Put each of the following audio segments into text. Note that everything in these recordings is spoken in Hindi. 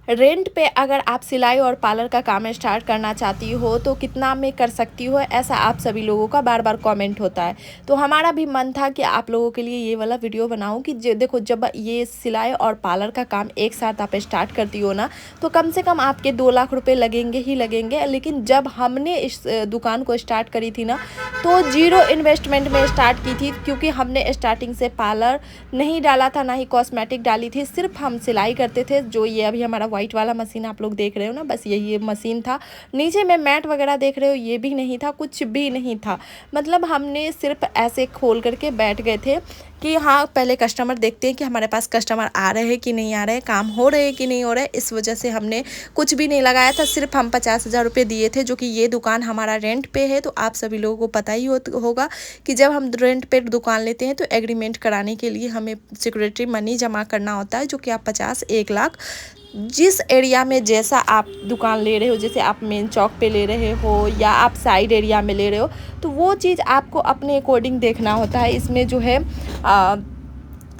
रेंट पे अगर आप सिलाई और पार्लर का काम स्टार्ट करना चाहती हो तो कितना में कर सकती हो, ऐसा आप सभी लोगों का बार बार कमेंट होता है। तो हमारा भी मन था कि आप लोगों के लिए ये वाला वीडियो बनाऊं कि देखो, जब ये सिलाई और पार्लर का काम एक साथ आप स्टार्ट करती हो ना, तो कम से कम आपके 2 लाख रुपए लगेंगे ही लगेंगे। लेकिन जब हमने इस दुकान को स्टार्ट करी थी ना, तो जीरो इन्वेस्टमेंट में स्टार्ट की थी, क्योंकि हमने स्टार्टिंग से पार्लर नहीं डाला था, ना ही कॉस्मेटिक डाली थी। सिर्फ हम सिलाई करते थे। जो ये अभी हमारा वाइट वाला मशीन आप लोग देख रहे हो ना, बस यही ये मशीन था। नीचे में मैट वगैरह देख रहे हो, ये भी नहीं था, कुछ भी नहीं था। मतलब हमने सिर्फ ऐसे खोल करके बैठ गए थे कि हाँ, पहले कस्टमर देखते हैं कि हमारे पास कस्टमर आ रहे हैं कि नहीं आ रहे हैं, काम हो रहे हैं कि नहीं हो रहे हैं। इस वजह से हमने कुछ भी नहीं लगाया था। सिर्फ हम 50,000 रुपये दिए थे, जो कि ये दुकान हमारा रेंट पे है। तो आप सभी लोगों को पता ही होगा कि जब हम रेंट पे दुकान लेते हैं तो एग्रीमेंट कराने के लिए हमें सिक्योरिटी मनी जमा करना होता है, जो कि आप 50, 1 लाख, जिस एरिया में जैसा आप दुकान ले रहे हो, जैसे आप मेन चौक पे ले रहे हो या आप साइड एरिया में ले रहे हो, तो वो चीज़ आपको अपने अकॉर्डिंग देखना होता है। इसमें जो है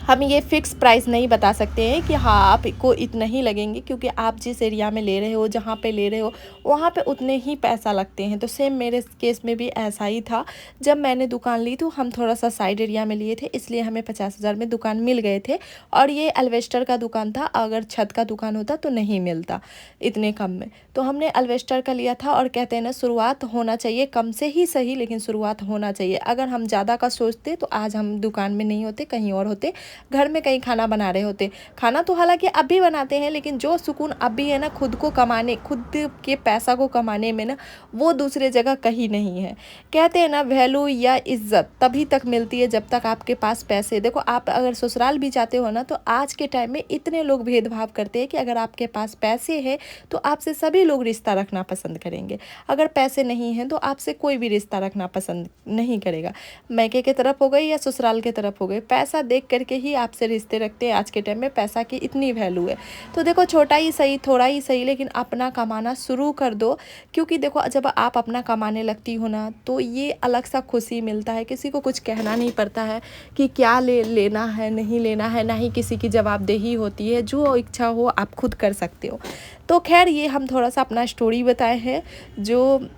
हम ये फ़िक्स प्राइस नहीं बता सकते हैं कि हाँ आपको इतना ही लगेंगे, क्योंकि आप जिस एरिया में ले रहे हो, जहाँ पे ले रहे हो, वहाँ पे उतने ही पैसा लगते हैं। तो सेम मेरे केस में भी ऐसा ही था। जब मैंने दुकान ली तो हम थोड़ा सा साइड एरिया में लिए थे, इसलिए हमें 50,000 में दुकान मिल गए थे। और ये एल्वेस्टर का दुकान था, अगर छत का दुकान होता तो नहीं मिलता इतने कम में। तो हमने एल्वेस्टर का लिया था। और कहते हैं ना, शुरुआत होना चाहिए कम से ही सही, लेकिन शुरुआत होना चाहिए। अगर हम ज़्यादा का सोचते तो आज हम दुकान में नहीं होते, कहीं और होते, घर में कहीं खाना बना रहे होते। खाना तो हालांकि अब भी बनाते हैं, लेकिन जो सुकून अब भी है ना खुद को कमाने, खुद के पैसा को कमाने में ना, वो दूसरे जगह कहीं नहीं है। कहते हैं ना, वैल्यू या इज्जत तभी तक मिलती है जब तक आपके पास पैसे। देखो, आप अगर ससुराल भी जाते हो ना, तो आज के टाइम में इतने लोग भेदभाव करते हैं कि अगर आपके पास पैसे हैं तो आपसे सभी लोग रिश्ता रखना पसंद करेंगे। अगर पैसे नहीं हैं तो आपसे कोई भी रिश्ता रखना पसंद नहीं करेगा। मैके की तरफ हो गई या ससुराल की तरफ हो गई, पैसा देख करके ही आपसे रिश्ते रखते हैं। आज के टाइम में पैसा की इतनी वैल्यू है। तो देखो, छोटा ही सही, थोड़ा ही सही, लेकिन अपना कमाना शुरू कर दो। क्योंकि देखो, जब आप अपना कमाने लगती हो ना, तो ये अलग सा खुशी मिलता है। किसी को कुछ कहना नहीं पड़ता है कि क्या लेना है, नहीं लेना है, ना ही किसी की जवाबदेही होती है। जो इच्छा हो आप खुद कर सकते हो। तो खैर, ये हम थोड़ा सा अपना स्टोरी बताए हैं, जो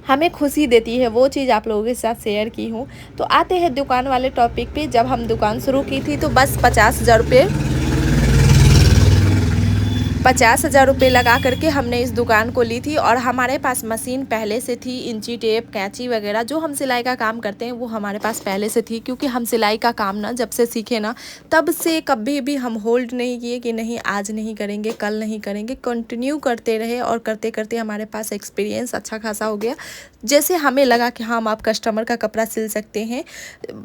हमें खुशी देती है, वो चीज़ आप लोगों के साथ शेयर की हूँ। तो आते हैं दुकान वाले टॉपिक पे। जब हम दुकान शुरू की थी तो बस 50,000 रुपये 50,000 रुपये लगा करके हमने इस दुकान को ली थी। और हमारे पास मशीन पहले से थी, इंची टेप, कैंची वगैरह, जो हम सिलाई का काम करते हैं वो हमारे पास पहले से थी। क्योंकि हम सिलाई का काम ना जब से सीखे ना, तब से कभी भी हम होल्ड नहीं किए कि नहीं आज नहीं करेंगे, कल नहीं करेंगे। कंटिन्यू करते रहे और करते करते हमारे पास एक्सपीरियंस अच्छा खासा हो गया। जैसे हमें लगा कि हम आप कस्टमर का कपड़ा सिल सकते हैं।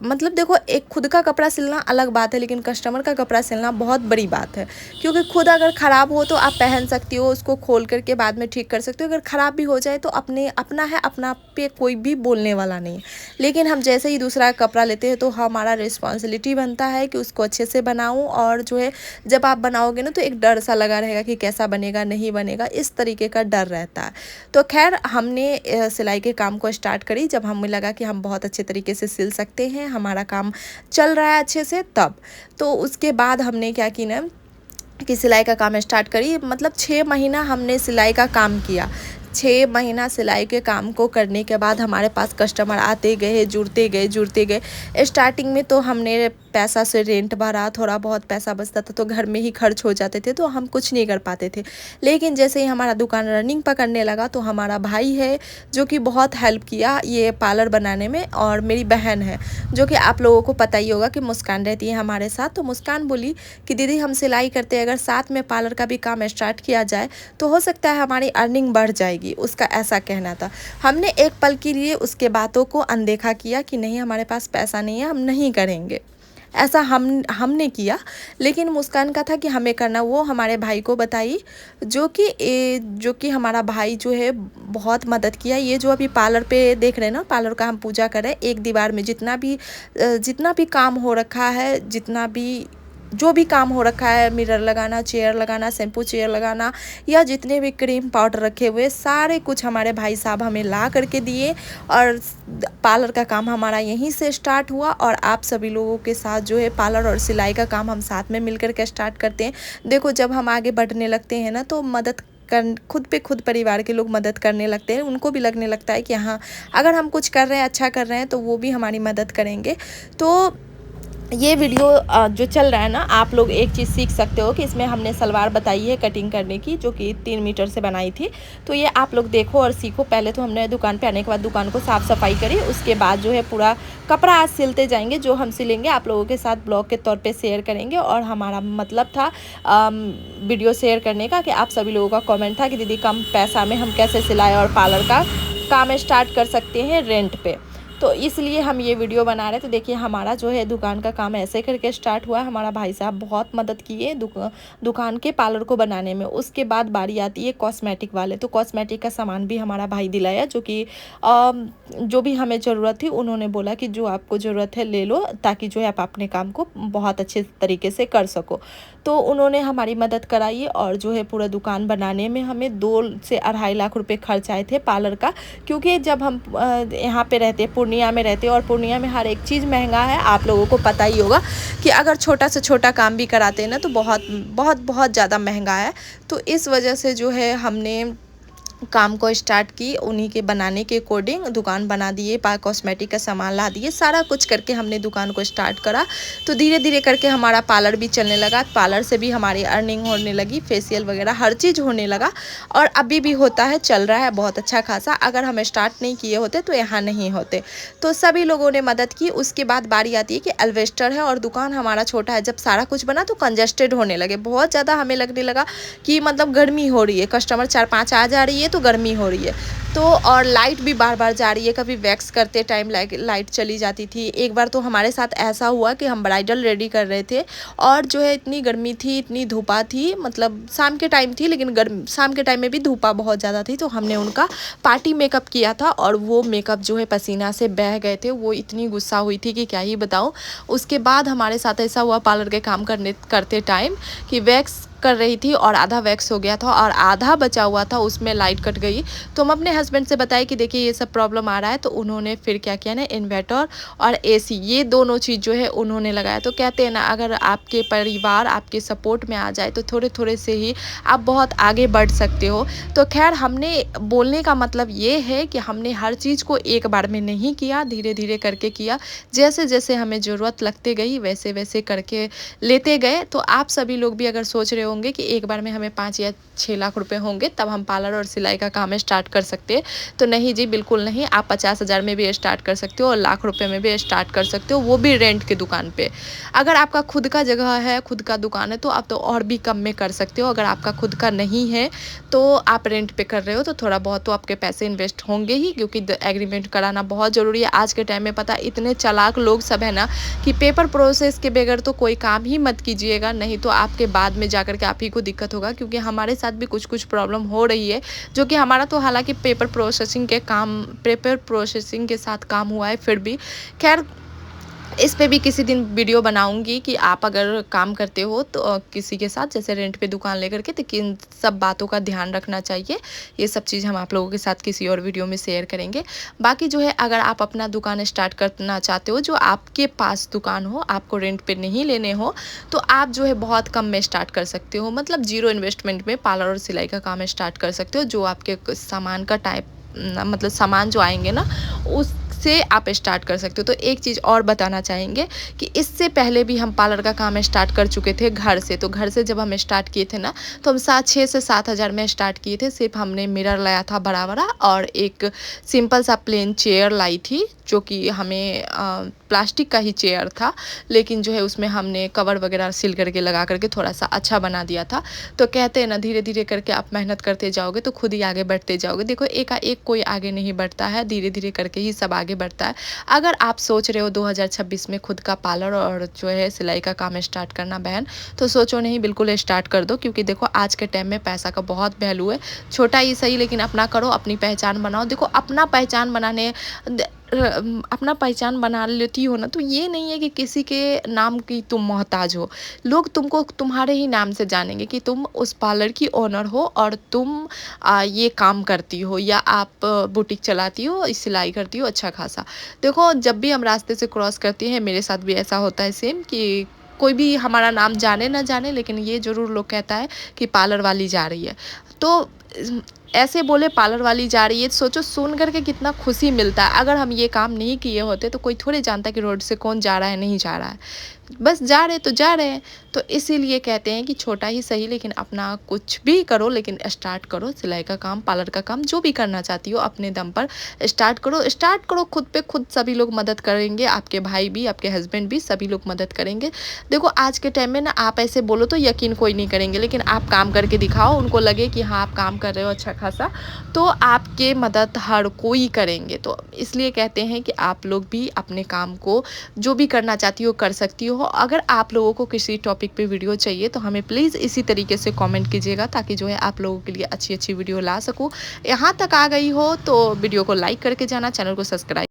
मतलब देखो, एक खुद का कपड़ा सिलना अलग बात है, लेकिन कस्टमर का कपड़ा सिलना बहुत बड़ी बात है। क्योंकि खुद अगर ख़राब हो तो आप पहन सकती हो, उसको खोल करके बाद में ठीक कर सकते हो। अगर ख़राब भी हो जाए तो अपना है, अपना पे कोई भी बोलने वाला नहीं है। लेकिन हम जैसे ही दूसरा कपड़ा लेते हैं तो हमारा रिस्पॉन्सिबिलिटी बनता है कि उसको अच्छे से बनाऊं। और जो है, जब आप बनाओगे ना, तो एक डर सा लगा रहेगा कि कैसा बनेगा, नहीं बनेगा, इस तरीके का डर रहता है। तो खैर, हमने सिलाई के काम को स्टार्ट करी जब हमें लगा कि हम बहुत अच्छे तरीके से सिल सकते हैं, हमारा काम चल रहा है अच्छे से, तब। तो उसके बाद हमने क्या की ना, कि सिलाई का काम स्टार्ट करी। मतलब 6 महीना हमने सिलाई का काम किया। 6 महीना सिलाई के काम को करने के बाद हमारे पास कस्टमर आते गए, जुड़ते गए। स्टार्टिंग में तो हमने पैसा से रेंट भरा, थोड़ा बहुत पैसा बचता था तो घर में ही खर्च हो जाते थे, तो हम कुछ नहीं कर पाते थे। लेकिन जैसे ही हमारा दुकान रनिंग पकड़ने लगा तो हमारा भाई है जो कि बहुत हेल्प किया ये पार्लर बनाने में। और मेरी बहन है, जो कि आप लोगों को पता ही होगा कि मुस्कान रहती है हमारे साथ। तो मुस्कान बोली कि दीदी, हम सिलाई करते हैं, अगर साथ में पार्लर का भी काम स्टार्ट किया जाए तो हो सकता है हमारी अर्निंग बढ़ जाएगी। उसका ऐसा कहना था। हमने एक पल के लिए उसके बातों को अनदेखा किया कि नहीं, हमारे पास पैसा नहीं है, हम नहीं करेंगे, ऐसा हमने किया। लेकिन मुस्कान का था कि हमें करना। वो हमारे भाई को बताई, जो कि हमारा भाई जो है बहुत मदद किया। ये जो अभी पार्लर पे देख रहे हैं ना, पार्लर का हम पूजा कर रहे हैं, एक दीवार में जितना भी काम हो रखा है, जितना भी जो भी काम हो रखा है, मिरर लगाना, चेयर लगाना, शैम्पू चेयर लगाना, या जितने भी क्रीम पाउडर रखे हुए सारे कुछ हमारे भाई साहब हमें ला करके दिए। और पार्लर का काम हमारा यहीं से स्टार्ट हुआ। और आप सभी लोगों के साथ जो है पार्लर और सिलाई का काम हम साथ में मिलकर के स्टार्ट करते हैं। देखो, जब हम आगे बढ़ने लगते हैं ना, तो मदद कर खुद पे खुद परिवार के लोग मदद करने लगते हैं। उनको भी लगने लगता है कि हाँ, अगर हम कुछ कर रहे हैं, अच्छा कर रहे हैं, तो वो भी हमारी मदद करेंगे। तो ये वीडियो जो चल रहा है ना, आप लोग एक चीज़ सीख सकते हो कि इसमें हमने सलवार बताई है कटिंग करने की, जो कि 3 मीटर से बनाई थी। तो ये आप लोग देखो और सीखो। पहले तो हमने दुकान पे आने के बाद दुकान को साफ़ सफाई करी, उसके बाद जो है पूरा कपड़ा आज सिलते जाएंगे। जो हम सिलेंगे आप लोगों के साथ ब्लॉग के तौर पे शेयर करेंगे। और हमारा मतलब था वीडियो शेयर करने का कि आप सभी लोगों का कॉमेंट था कि दीदी कम पैसा में हम कैसे सिलाई और पार्लर का काम स्टार्ट कर सकते हैं रेंट पे, तो इसलिए हम ये वीडियो बना रहे थे। देखिए, हमारा जो है दुकान का काम ऐसे करके स्टार्ट हुआ है। हमारा भाई साहब बहुत मदद किए दुकान के पार्लर को बनाने में। उसके बाद बारी आती है कॉस्मेटिक वाले। तो कॉस्मेटिक का सामान भी हमारा भाई दिलाया, जो कि जो भी हमें ज़रूरत थी उन्होंने बोला कि जो आपको ज़रूरत है ले लो, ताकि जो है आप अपने काम को बहुत अच्छे तरीके से कर सको। तो उन्होंने हमारी मदद कराई। और जो है पूरा दुकान बनाने में हमें 2 से 2.5 लाख रुपए खर्च आए थे पार्लर का। क्योंकि जब हम यहाँ पे रहते, पूर्णिया में रहते, और पूर्णिया में हर एक चीज़ महंगा है। आप लोगों को पता ही होगा कि अगर छोटा से छोटा काम भी कराते हैं ना, तो बहुत बहुत बहुत ज़्यादा महंगा है। तो इस वजह से जो है हमने काम को स्टार्ट की, उन्हीं के बनाने के अकॉर्डिंग दुकान बना दिए, कॉस्मेटिक का सामान ला दिए, सारा कुछ करके हमने दुकान को स्टार्ट करा। तो धीरे धीरे करके हमारा पार्लर भी चलने लगा। पार्लर से भी हमारी अर्निंग होने लगी, फेशियल वगैरह हर चीज़ होने लगा। और अभी भी होता है, चल रहा है बहुत अच्छा खासा। अगर हम स्टार्ट नहीं किए होते तो यहाँ नहीं होते। तो सभी लोगों ने मदद की। उसके बाद बारी आती है कि एल्वेस्टर है और दुकान हमारा छोटा है। जब सारा कुछ बना तो कंजस्टेड होने लगे, बहुत ज़्यादा हमें लगने लगा कि मतलब गर्मी हो रही है, कस्टमर 4-5 आ जा रही है तो गर्मी हो रही है। तो और लाइट भी बार बार जा रही है। कभी वैक्स करते टाइम लाइट चली जाती थी। एक बार तो हमारे साथ ऐसा हुआ कि हम ब्राइडल रेडी कर रहे थे, और जो है इतनी गर्मी थी, इतनी धूपा थी, मतलब शाम के टाइम थी, लेकिन शाम के टाइम में भी धूपा बहुत ज़्यादा थी। तो हमने उनका पार्टी मेकअप किया था, और वो मेकअप जो है पसीना से बह गए थे। वो इतनी गुस्सा हुई थी कि क्या ही बताऊँ। उसके बाद हमारे साथ ऐसा हुआ पार्लर के काम करते टाइम कि वैक्स कर रही थी और आधा वैक्स हो गया था और आधा बचा हुआ था, उसमें लाइट कट गई। तो हम अपने हस्बैंड से बताए कि देखिए ये सब प्रॉब्लम आ रहा है। तो उन्होंने फिर क्या किया ना, इन्वर्टर और एसी, ये दोनों चीज़ जो है उन्होंने लगाया। तो कहते हैं ना, अगर आपके परिवार आपके सपोर्ट में आ जाए तो थोड़े थोड़े से ही आप बहुत आगे बढ़ सकते हो। तो खैर, हमने बोलने का मतलब ये है कि हमने हर चीज़ को एक बार में नहीं किया, धीरे धीरे करके किया। जैसे जैसे हमें ज़रूरत लगते गई वैसे वैसे करके लेते गए। तो आप सभी लोग भी अगर सोच रहे होंगे कि एक बार में हमें 5 या 6 लाख रुपए होंगे तब हम पार्लर और सिलाई का काम स्टार्ट कर सकते हैं, तो नहीं जी, बिल्कुल नहीं। आप 50,000 में भी स्टार्ट कर सकते हो और लाख रुपए में भी स्टार्ट कर सकते हो, वो भी रेंट की दुकान पे। अगर आपका खुद का जगह है, खुद का दुकान है, तो आप तो और भी कम में कर सकते हो। अगर आपका खुद का नहीं है तो आप रेंट पे कर रहे हो, तो थोड़ा बहुत तो आपके पैसे इन्वेस्ट होंगे ही, क्योंकि एग्रीमेंट कराना बहुत ज़रूरी है आज के टाइम में। पता, इतने चालाक लोग सब है ना कि पेपर प्रोसेस के बगैर तो कोई काम ही मत कीजिएगा, नहीं तो आपके बाद में जाकर के आप ही को दिक्कत होगा। क्योंकि हमारे साथ भी कुछ कुछ प्रॉब्लम हो रही है, जो कि हमारा तो हालांकि पेपर प्रोसेसिंग के साथ काम हुआ है, फिर भी खैर इस पे भी किसी दिन वीडियो बनाऊंगी कि आप अगर काम करते हो तो किसी के साथ, जैसे रेंट पे दुकान लेकर के, तो किन सब बातों का ध्यान रखना चाहिए। ये सब चीज़ हम आप लोगों के साथ किसी और वीडियो में शेयर करेंगे। बाकी जो है, अगर आप अपना दुकान स्टार्ट करना चाहते हो, जो आपके पास दुकान हो, आपको रेंट पे नहीं लेने हो, तो आप जो है बहुत कम में स्टार्ट कर सकते हो। मतलब 0 इन्वेस्टमेंट में पार्लर और सिलाई का काम स्टार्ट कर सकते हो। जो आपके सामान का मतलब सामान जो आएंगे ना, उस से आप स्टार्ट कर सकते हो। तो एक चीज़ और बताना चाहेंगे कि इससे पहले भी हम पार्लर का काम स्टार्ट कर चुके थे घर से। तो घर से जब हम स्टार्ट किए थे ना, तो हम 6 से 7 हज़ार में स्टार्ट किए थे। सिर्फ हमने मिरर लाया था बड़ा बड़ा, और एक सिंपल सा प्लेन चेयर लाई थी, जो कि हमें प्लास्टिक का ही चेयर था, लेकिन जो है उसमें हमने कवर वगैरह सिल करके लगा करके थोड़ा सा अच्छा बना दिया था। तो कहते हैं ना, धीरे धीरे करके आप मेहनत करते जाओगे तो खुद ही आगे बढ़ते जाओगे। देखो, एक कोई आगे नहीं बढ़ता है, धीरे धीरे करके ही सब आगे बढ़ता है। अगर आप सोच रहे हो 2026 में खुद का पार्लर और जो है सिलाई का काम स्टार्ट करना बहन, तो सोचो नहीं, बिल्कुल स्टार्ट कर दो। क्योंकि देखो, आज के टाइम में पैसा का बहुत वैल्यू है। छोटा ही सही, लेकिन अपना करो, अपनी पहचान बनाओ। देखो, अपना पहचान बनाने अपना पहचान बना लेती हो ना, तो ये नहीं है कि किसी के नाम की तुम मोहताज हो। लोग तुमको तुम्हारे ही नाम से जानेंगे कि तुम उस पार्लर की ओनर हो और तुम ये काम करती हो, या आप बुटीक चलाती हो, सिलाई करती हो अच्छा खासा। देखो, जब भी हम रास्ते से क्रॉस करते हैं, मेरे साथ भी ऐसा होता है सेम, कि कोई भी हमारा नाम जाने ना जाने, लेकिन ये ज़रूर लोग कहता है कि पार्लर वाली जा रही है। तो ऐसे बोले पार्लर वाली जा रही है, सोचो सुन करके कितना खुशी मिलता है। अगर हम ये काम नहीं किए होते तो कोई थोड़ी जानता कि रोड से कौन जा रहा है, नहीं जा रहा है। बस जा रहे तो जा रहे हैं। तो इसीलिए कहते हैं कि छोटा ही सही, लेकिन अपना कुछ भी करो, लेकिन स्टार्ट करो सिलाई का काम, पार्लर का काम, जो भी करना चाहती हो अपने दम पर स्टार्ट करो खुद पे खुद। सभी लोग मदद करेंगे, आपके भाई भी, आपके हस्बैंड भी, सभी लोग मदद करेंगे। देखो, आज के टाइम में ना आप ऐसे बोलो तो यकीन कोई नहीं करेंगे, लेकिन आप काम करके दिखाओ, उनको लगे कि हाँ आप काम कर रहे हो अच्छा खासा, तो आपके मदद हर कोई करेंगे। तो इसलिए कहते हैं कि आप लोग भी अपने काम को जो भी करना चाहती हो कर सकती हो। अगर आप लोगों को किसी टॉपिक पे वीडियो चाहिए तो हमें प्लीज़ इसी तरीके से कमेंट कीजिएगा, ताकि जो है आप लोगों के लिए अच्छी अच्छी वीडियो ला सकूँ। यहाँ तक आ गई हो तो वीडियो को लाइक करके जाना, चैनल को सब्सक्राइब